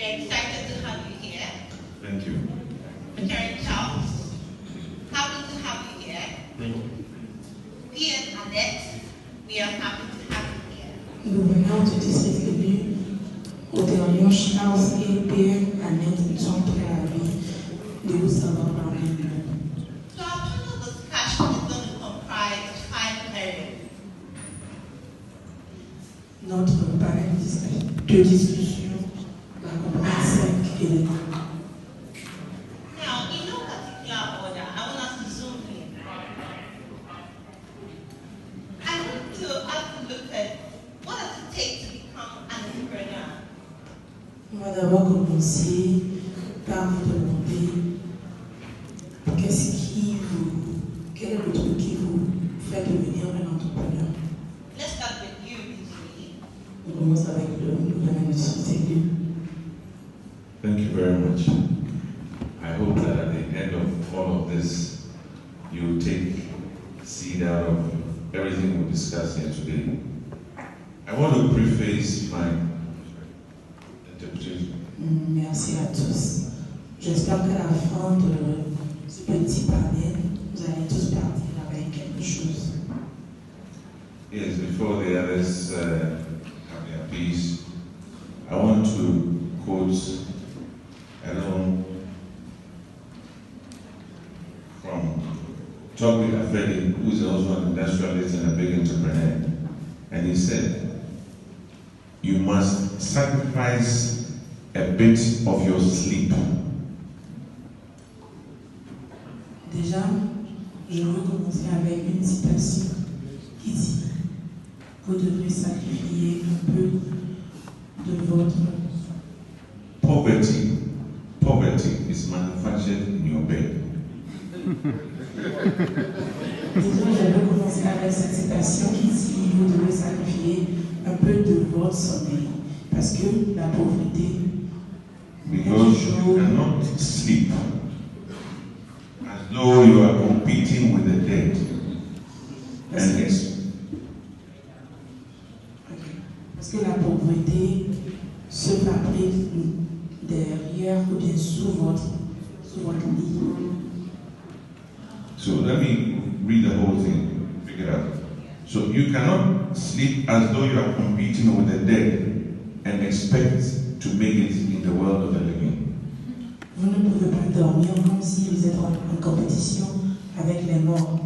We are excited to have you here. Thank you. Rotarian Charlse, happy to have you here. Thank you. We and Annette, we are happy to have you here. Nous venons du district élu. Rotarian Charlse et Pierre Annette sont très ravis de vous avoir parmi nous. So our panel discussion is going to comprise 5 areas. Notre panel de discussion va comprendre 5 éléments. Now, in no particular order, I want us to zoom in. I want to us to look at what does it take to become an entrepreneur. On va d'abord commencer par vous demander quel est le truc qui vous fait devenir un entrepreneur. Let's start with you, Vijay. On commence avec le domaine de société. Thank you very much. I hope that at the end of all of this, you take seed out of everything we discussed here today. I want to preface my interpretation. Merci à tous. J'espère qu'à la fin de ce petit panel, vous allez tous partir avec quelque chose. Yes, before the others have their piece, I want to quote from Toby Afedi, who's also an industrialist and a big entrepreneur, and he said, "You must sacrifice a bit of your sleep." Déjà, je veux commencer avec une citation qui dit vous devrez sacrifier un peu de votre. Poverty is manufactured in your bed. Déjà, je veux commencer avec cette citation qui dit vous devrez sacrifier un peu de votre sommeil parce que la pauvreté. Because you cannot sleep as though you are competing with the dead. Parce que la pauvreté se fabrique derrière ou bien sous votre lit. So let me read the whole thing, figure it out. So you cannot sleep as though you are competing with the dead and expect to make it in the world of the living. Vous ne pouvez pas dormir comme si vous êtes en compétition avec les morts,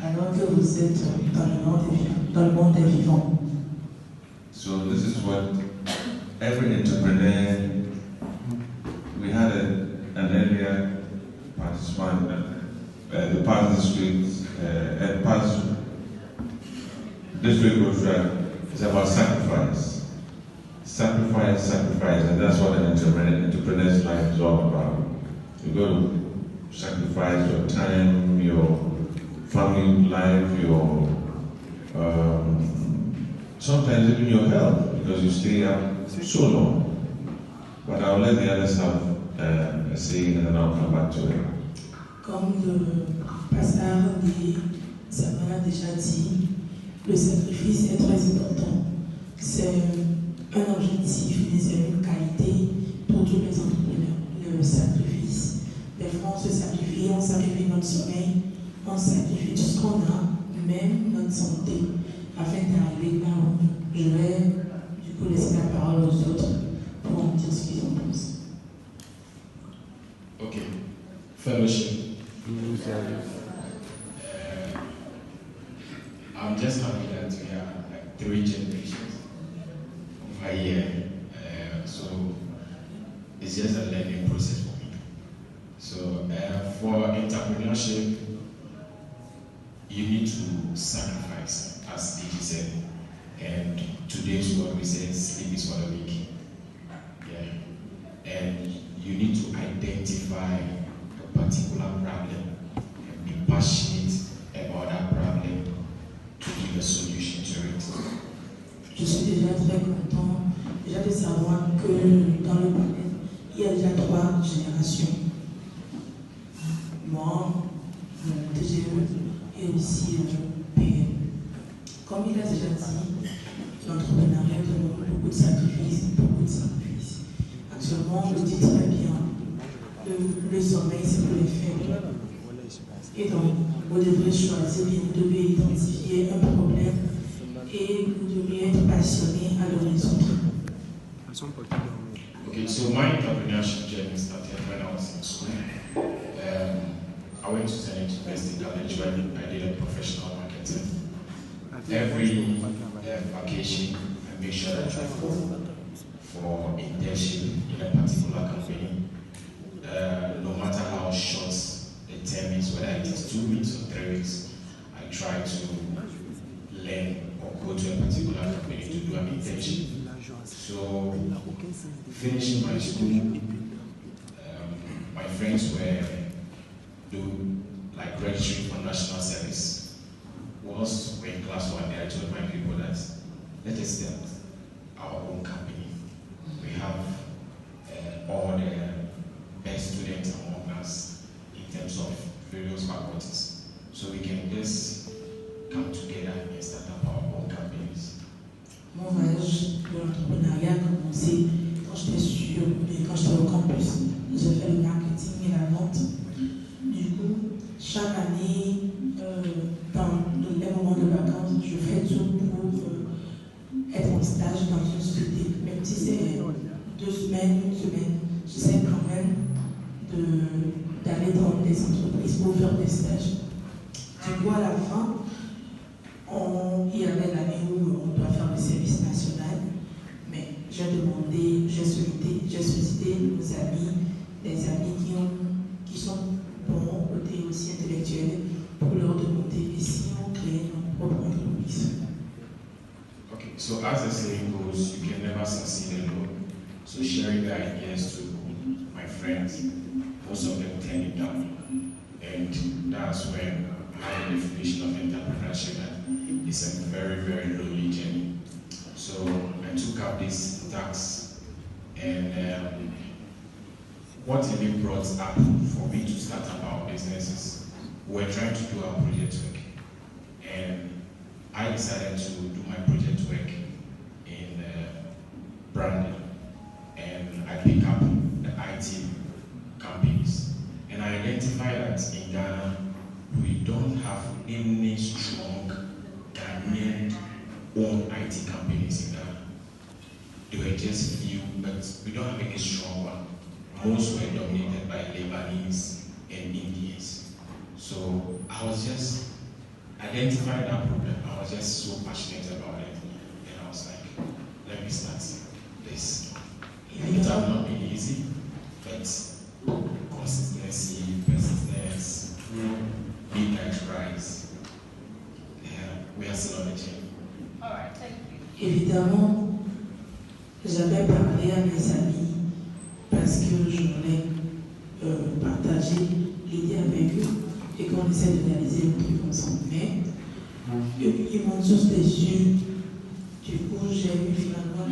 alors que vous êtes dans le monde des vivants. So this is what every entrepreneur, we had an earlier participant, the part district, district Rotary is about sacrifice. Sacrifice, and that's what an entrepreneur's life is all about. You got to sacrifice your time, your family life, your sometimes even your health, because you stay up so long. But I'll let the others have a say, and then I'll come back to it. Comme le pasteur Gyimaah a déjà dit, le sacrifice est très important. C'est un objectif, c'est une qualité pour tous les entrepreneurs. Le sacrifice. Les gens se sacrifient, on sacrifie notre sommeil, on sacrifie tout ce qu'on a, même notre santé, afin d'arriver là où je vais du coup laisser la parole aux autres pour en dire ce qu'ils en pensent. Ok. Fellowship. I'm just happy that we have like 3 generations over here. So it's just a learning process for me. So for entrepreneurship, you need to sacrifice, as DG said. And today's word we say sleep is for the weak. Yeah. And you need to identify a particular problem and be passionate about that problem to give a solution to it. Je suis déjà très content de savoir que dans le panel, il y a déjà 3 générations. Moi, mon TGE et aussi PM. Comme il a déjà dit, l'entrepreneuriat demande beaucoup de sacrifices. Seulement, le dit très bien, le sommeil, c'est pour les faibles. Et donc, vous devrez choisir, vous devez identifier un problème et vous devrez être passionné à le résoudre. Okay, so my entrepreneurship journey started when I was in school. I went to St. University College where I did a professional marketing. Every vacation, I make sure that I go for internship in a particular company. No matter how short the term is, whether it is 2 weeks or 3 weeks, I try to learn or go to a particular company to do an internship. So, finishing my school, my friends were registering for national service. Whilst we're in class 1 day, I told my people that let us start our own company. We have all the best students among us in terms of various faculties. So we can just come together and start up our own companies. Mon voyage de l'entrepreneuriat a commencé quand j'étais au campus. J'ai fait le marketing et la vente. Du coup, chaque année, dans les moments de vacances, je fais tout pour être en stage dans une société. Même si c'est 2 semaines, 1 semaine, j'essaie quand même d'aller dans des entreprises pour faire des stages. Du coup, à la fin, il y avait l'année où on doit faire le service national, mais j'ai sollicité nos amis, des amis qui sont bons côté aussi intellectuel, pour leur demander si on crée notre propre entreprise. Okay, so as the saying goes, you can never succeed alone. So sharing the ideas to my friends, most of them turn it down, and that's when I had the definition of entrepreneurship. It's a very, very lonely journey. So I took up this task, and what really brought up for me to start up our businesses, we were trying to do our project work, and I decided to do my project work in branding, and I picked up the IT companies, and I identified that in Ghana, we don't have any strong Ghanaian owned IT companies in Ghana. There were just few, but we don't have any strong one. Most were dominated by Lebanese and Indians. So I was just identifying that problem. I was just so passionate about it. And I was like, let me start this. It would have not been easy, but consistency, persistence, midnight rise. We are still on the journey. All right, thank you. Évidemment, j'avais parlé à mes amis parce que je voulais partager l'idée avec eux et qu'on essaie de réaliser le truc ensemble. Mais ils m'ont tous déçu. Du coup, j'ai eu finalement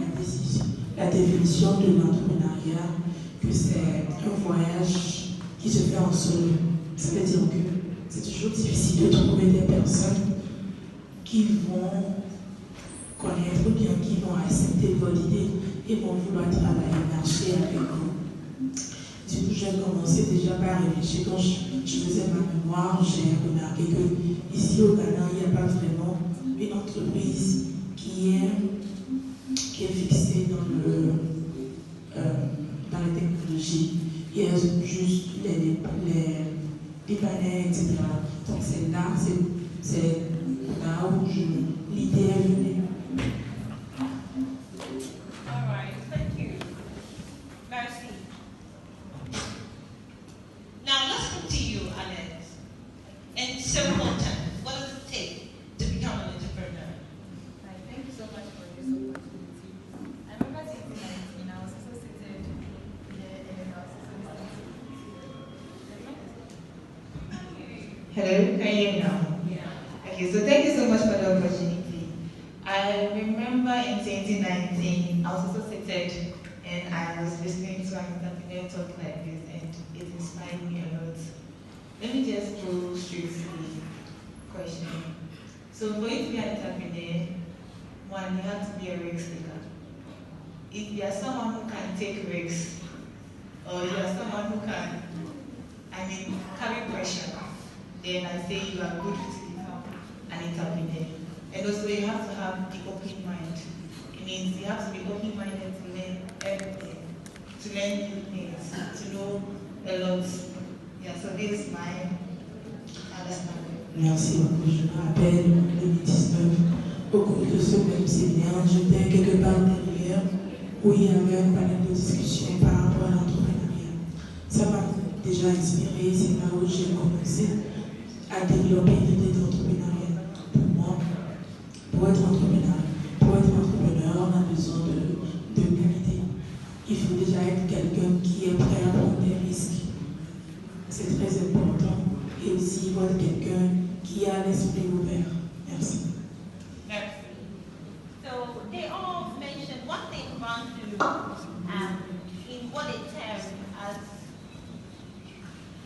la définition de l'entrepreneuriat, que c'est un voyage qui se fait en solo. Ça veut dire que c'est toujours difficile de trouver des personnes qui vont connaître ou bien qui vont accepter votre idée et vont vouloir travailler, marcher avec vous. Du coup, j'ai commencé déjà par réfléchir. Quand je faisais ma mémoire, j'ai remarqué que ici au Ghana, il n'y a pas vraiment une entreprise qui est fixée dans les technologies. Il y a juste les Libanais, etc. Donc c'est là où l'idée est venue. All right, thank you. Merci. Now let's come to you, Annette. In simple terms, what does it take to become an entrepreneur? Right, thank you so much for this opportunity. I remember 2019, I was also seated there and I was Hello, can you hear me now? Yeah. Okay, so thank you so much for the opportunity. I remember in 2019, I was also seated and I was listening to an entrepreneur talk like this and it inspired me a lot. Let me just go straight to the question. So for you to be an entrepreneur, one, you have to be a risk taker. If you are someone who can take risks, or you are someone who can, carry pressure, then I say you are good to become an entrepreneur. And also you have to have the open mind. It means you have to be open-minded to learn everything, to learn new things, to know a lot. Yeah, so this is my understanding. Merci beaucoup. Je me rappelle, en 2019, au cours de ce même séminaire, j'étais quelque part derrière où il y avait un panel de discussion par rapport à l'entrepreneuriat. Ça m'a déjà inspiré, c'est là où j'ai commencé à développer l'idée d'entrepreneuriat. Pour moi, pour être entrepreneur, on a besoin de qualité. Il faut déjà être quelqu'un qui est prêt à prendre des risques. C'est très important. Et aussi, il faut être quelqu'un qui a l'esprit ouvert. Merci. Merci. So they all mentioned what they run through in what they term as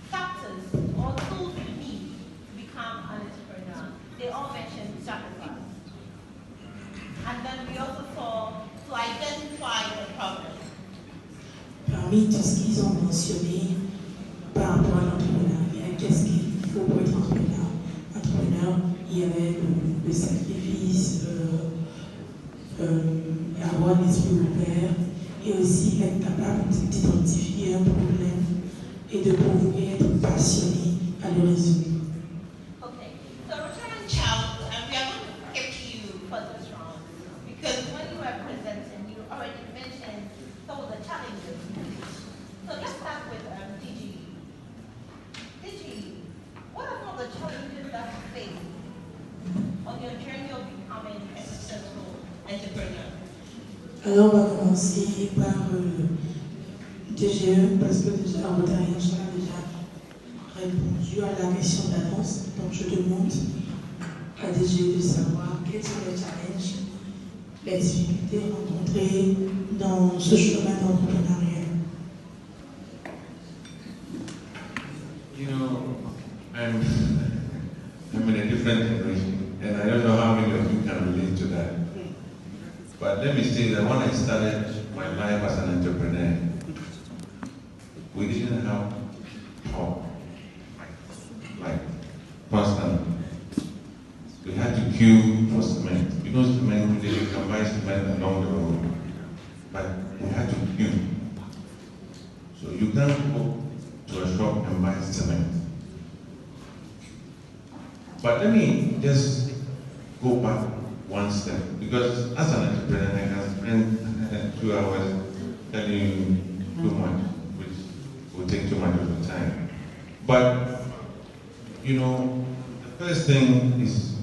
factors or tools you need to become an entrepreneur. They all mentioned sacrifice. And then we also saw to identify the problem. Parmi tout ce qu'ils ont mentionné par rapport à l'entrepreneuriat, qu'est-ce qu'il faut pour être entrepreneur, il y avait le sacrifice, avoir l'esprit ouvert et aussi être capable d'identifier un problème et de pouvoir être passionné à le résoudre. Okay, so Rotarian Charlse, and we are going to skip you for this round because when you were presenting, you already mentioned some of the challenges. So let's start with DG. DG, what are some of the challenges that you face on your journey of becoming a successful entrepreneur? Alors, on va commencer par DGE, parce que déjà, Rotarian a déjà répondu à la question d'avance. Donc, je demande à DGE de savoir quels sont les challenges, les difficultés rencontrées dans ce chemin d'entrepreneuriat. You know, I'm in a different generation, and I don't know how many of you can relate to that. But let me say that when I started my life as an entrepreneur, we didn't have power, like constant. We had to queue for cement. Because cement, today you can buy cement along the road, but we had to queue. So you can't go to a shop and buy cement. But let me just go back one step, because as an entrepreneur, I can spend 2 hours telling you too much, which will take too much of your time. But, you know, the first thing is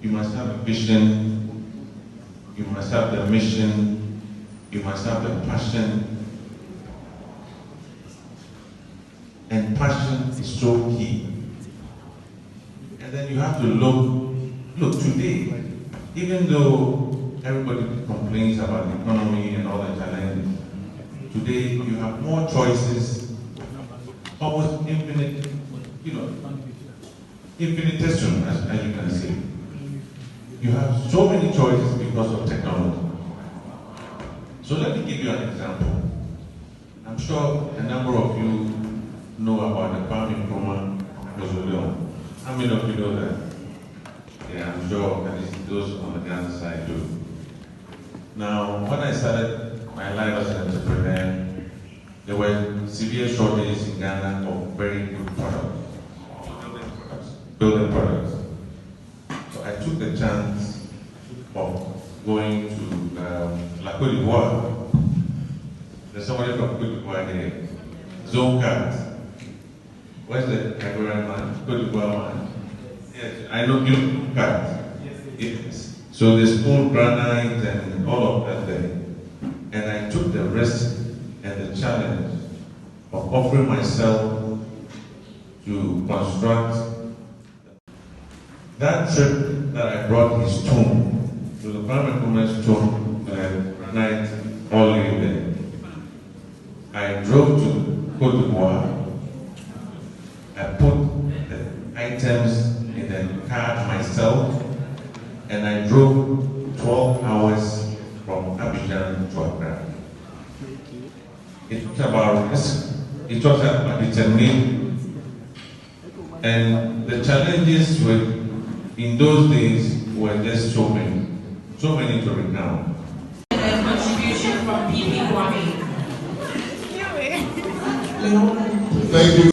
you must have a vision, you must have the mission, you must have the passion. And passion is so key. And then you have to look today, even though everybody complains about the economy and all the challenges, today you have more choices, almost infinite, infinitesimal, as you can say. You have so many choices because of technology. So let me give you an example. I'm sure a number of you know about the farming program. How many of you know that? Yeah, I'm sure at least those on the Ghana side do. Now, when I started my life as an entrepreneur, there were severe shortages in Ghana of very good products, building products. So I took the chance of going to La Côte d'Ivoire. There's somebody from Côte d'Ivoire here. Zone cards. Where's the Ivorian man? Côte d'Ivoire man. Yes, I know you cards. Yes. So they spoon granite and all of that there. And I took the risk and the challenge of offering myself to construct. That trip that I brought his tomb, to the Prime Minister's tomb, granite all in there. I drove to Côte d'Ivoire. I put the items in the car myself, and I drove 12 hours from Abidjan to Accra. it talks about risk, it talks about determining, and the challenges in those days were just so many to recount. Contribution from PP Kwame. Thank you.